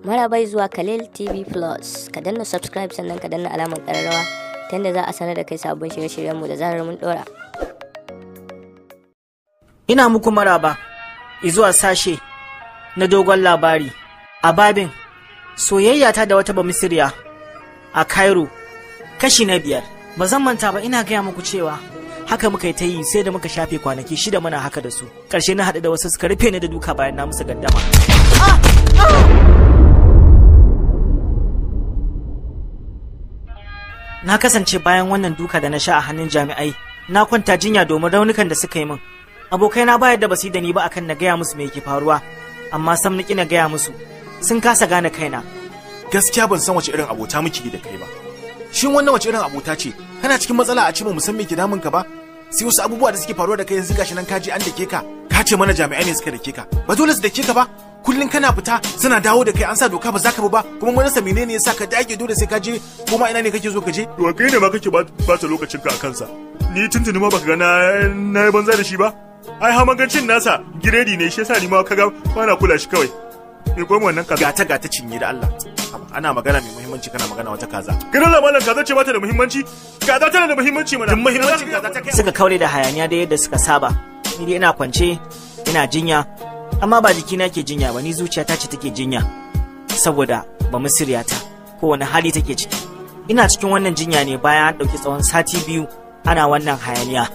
Marabai zuwa Khalil TV Plus. Ka danna subscribe sannan ka danna alamar ƙararrawa ta yadda za a sanar da kai sabbin shirye-shiryenmu da zarar mun ɗora. Ina muku maraba izuwa sashe na dogon labari a babin soyayyata da wata bamisiriya a Cairo kashi na 5. Ba zan manta ba, ina gaya muku cewa haka muka yi ta yi sai da muka shafe kwanaki 6 muna haka da su. Ƙarshe na haɗu da wasu suka rufe ni da duka bayan na musu gaddama. Na kasance bayan wannan duka da na sha a hannun jami'ai, na kwanta jinya domin raunukan da suka yi min. Abokaina ba yadda ba su yi da ni ba akan na gaya musu me ke faruwa, amma sam na na gaya musu. Sun kasa gane kaina. Gaskiya ban san wace irin abota muke da kai ba. Shin wannan wace irin abota ce? Kana cikin matsala a ce mu san me ke damun ka ba? Sai wasu abubuwa da suke faruwa da kai yanzu gashi nan kaji an dake ka. Ka ce mana jami'ai ne suka dake ka. Ba dole su dake ka ba. Kullun kana fita suna dawo da kai, an sa doka ba za ka bi ba, kuma wani sa menene yasa ka dage dole sai ka je, kuma ina ne kake zo ka je? To kai ne ma kake bata lokacin ka a kansa. Ni tuntuni ma baka ga na banza da shi ba. Ai hamagancin nasa giredi ne, shi yasa ni ma kaga bana kula shi kawai. Me kuma wannan kaza gata cinye da Allah. Ana magana mai muhimmanci kana magana wata kaza. Kana da malam kaza ce bata da muhimmanci? Kaza tana da muhimmanci mana. Din muhimmancin kaza ta kai. Suka kaure da hayaniya da yadda suka saba. Ni dai ina kwance, ina jinya, amma ba jikina ke jinya ba, ni zuciyata ce take jinya. Saboda ba musiryata ko wani hali take ciki. Ina cikin wannan jinya ne bayan an dauki tsawon sati 2 ana wannan hayaniya.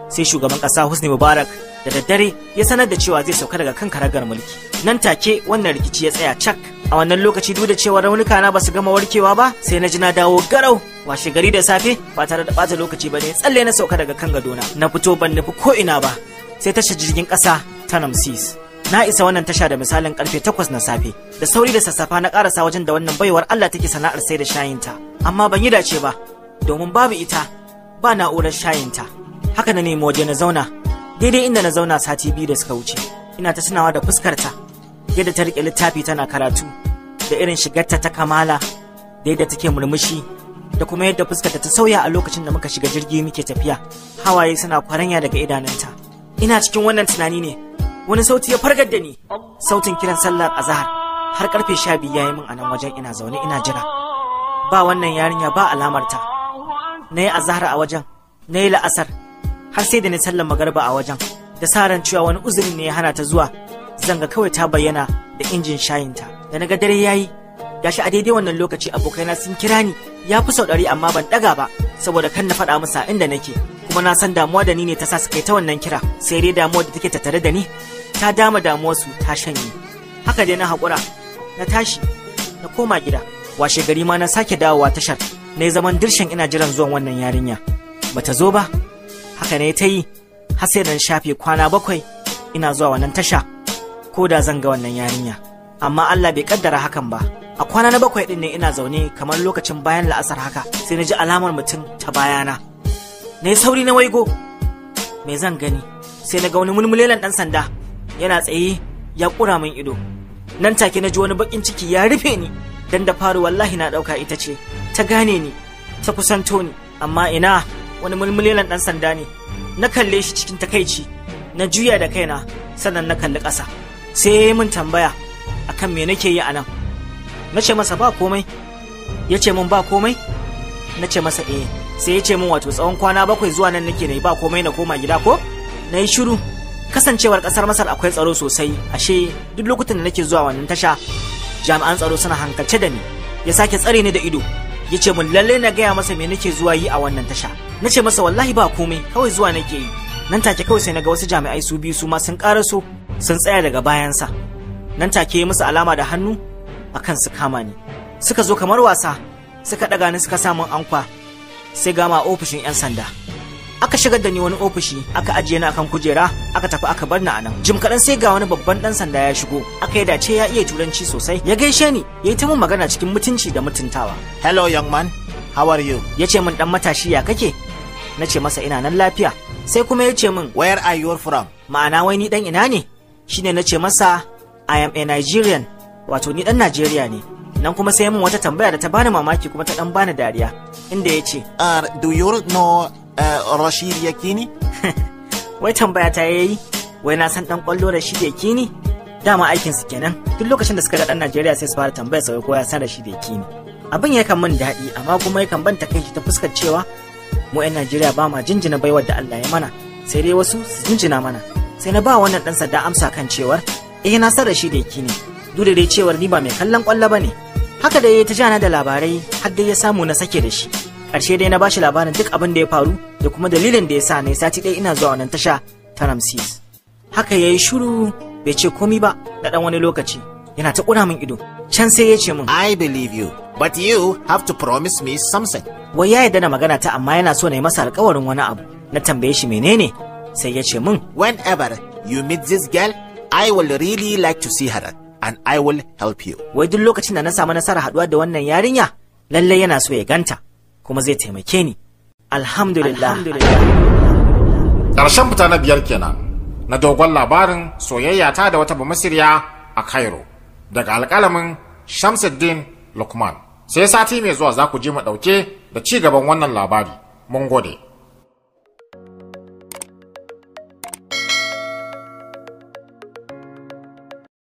Sai shugaban kasa Husni Mubarak da daddare ya sanar da cewa zai sauka daga kan karagar mulki. Nan take wannan rikici ya tsaya cak. A wannan lokaci duk da cewa raunuka na basu gama warkewa ba, sai na ji na dawo garau. Washe gari da safe ba tare da bata lokaci ba ne, tsalle na sauka daga kan gadona. Na fito ban nufi ko ina ba, sai tashar jirgin kasa ta Namsis. Na isa wannan tasha da misalin karfe 8 na safe. Da sauri da sassafa na karasa wajen da wannan baiwar Allah take sana'ar sai da shayinta. Amma ban yi dace ba, domin babu ita, ba na'urar shayinta. Haka na nemi waje na zauna, daidai inda na zauna sati 2 da suka wuce. Ina ta tunawa da fuskarta, yadda ta rike littafi tana karatu, da irin shigarta ta kamala, da yadda take murmushi, da kuma yadda fuskarta ta sauya a lokacin da muka shiga jirgi muke tafiya. Hawaye suna kwaranya daga idanunta. Ina cikin wannan tunani ne, wani sauti ya fargar da ni, sautin kiran sallar azhar. Har karfe 12 yayi min a nan wajen ina zaune ina jira. Ba wannan yarinya ba alamarta. Nayi azhar a wajen, nayi la'asar, har sai da ni sallar magariba a wajen. Da sa ran cewa wani uzuri ne ya hana ta zuwa. Zanga kawai ta bayyana da injin shayinta. Da naga dare yayi, gashi a daidai wannan lokaci abokaina sun kira ni, ya fi sau 100 amma ban daga ba, saboda kan na faɗa musu inda nake. Kuma na san damuwa da ni ne ta sa su kai ta wannan kira, sai dai damuwa da take tattare da ni ta dama damuwarsu ta shanye. Haka dai na haƙura, na tashi, na koma gida. Washe gari ma na sake dawowa tashar, na yi zaman dirshan ina jiran zuwan wannan yarinya. Bata zo ba, haka ne ta yi, har sai dan shafe kwana 7 ina zuwa wannan tasha, ko da zan ga wannan yarinya. Amma Allah bai kaddara hakan ba. A kwana na 7 din ne ina zaune kamar lokacin bayan la'asar haka, sai na ji alamar mutum ta bayana. Na yi sauri na waigo, me zan gani? Sai na ga wani mulmulelan ɗan sanda yana tsaye ya ƙura min ido. Nan take na ji wani baƙin ciki ya rufe ni, dan da faru wallahi na ɗauka ita ce, ta gane ni, ta kusanto ni, amma ina wani mulmulelan ɗan sanda ne. Na kalle shi cikin takaici, na juya da kaina, sannan na kalli ƙasa. Sai ya yi min tambaya akan me nake yi a nan. Na ce masa ba komai. Ya ce min ba komai? Na ce masa eh. Sai ya ce min wato tsawon kwana 7 zuwa nan nake na yi ba komai na koma gida ko? Na yi shiru. Kasancewar kasar Masar akwai tsaro sosai, ashe duk lokutan da nake zuwa wannan tasha jami'an tsaro suna hankalce da ni. Ya sake tsare ni da ido, ya ce min lalle na gaya masa me nake zuwa yi a wannan tasha. Na ce masa wallahi ba komai, kawai zuwa nake yi. Nan take kawai sai na ga wasu jami'ai su biyu su ma sun karaso, sun tsaya daga bayansa. Nan take yi musu alama da hannu akan su kama ni. Suka zo kamar wasa, suka daga ni suka samun ankwa, sai gama ofishin 'yan sanda. Aka shigar da ni wani ofishi, aka ajiye ni akan kujera, aka tafi aka bar ni a nan. Jim kaɗan sai ga wani babban ɗan sanda ya shigo, aka yi dace ya iya turanci sosai. Ya gaishe ni, ya yi ta min magana cikin mutunci da mutuntawa. Hello young man, how are you? Ya ce min ɗan matashi ya kake? Na ce masa ina nan lafiya. Sai kuma ya ce min where are you from? Ma'ana wai ni ɗan ina ne? Shine na ce masa I am a Nigerian, wato ni ɗan Najeriya ne. Nan kuma sai min wata tambaya da ta bani mamaki kuma ta ɗan bani dariya, inda ya ce do you know Rashid Yakini? Wai tambaya ta yayi, wai na san dan kwallo Rashid Yakini? dama aikinsu kenan duk lokacin da suka ga ɗan Najeriya sai su fara tambayar sa ko ya san da shi da yake ne. Abin yakan min daɗi amma kuma yakan ban takaici ta fuskar cewa mu 'yan Najeriya ba ma jinjina baiwar da Allah ya mana, sai dai wasu su jinjina mana. Sai na ba wannan ɗan sanda amsa kan cewar na san da shi da yake ne, duk da dai cewar ni ba mai kallon ƙwallo ba ne. Haka da ya ta jana da labarai har dai ya samu na sake da shi. Ƙarshe dai na bashi labarin duk abin da ya faru da kuma dalilin da ya sa ne sati ɗaya ina zuwa wannan tasha ta Ramses. Haka ya yi shuru bai ce komi ba da ɗan wani lokaci, yana ta ƙura min ido. Can sai ya ce min, I believe you, but you have to promise me something. Wai ya yarda na magana ta amma yana so na yi masa alƙawarin wani abu. Na tambaye shi menene? Sai ya ce min, Whenever you meet this girl, I will really like to see her and I will help you. Wai duk lokacin da na samu nasara haɗuwa da wannan yarinya, lallai yana so ya ganta, kuma zai taimake ni. Alhamdulillah. Ƙarshen fita na 5 kenan na dogon labarin Soyayyata da wata bamasiriya a Cairo daga alƙalamin Shamsuddin Lukman. Sai sati mai zuwa za ku je mu ɗauke da ci gaban wannan labari. Mun gode.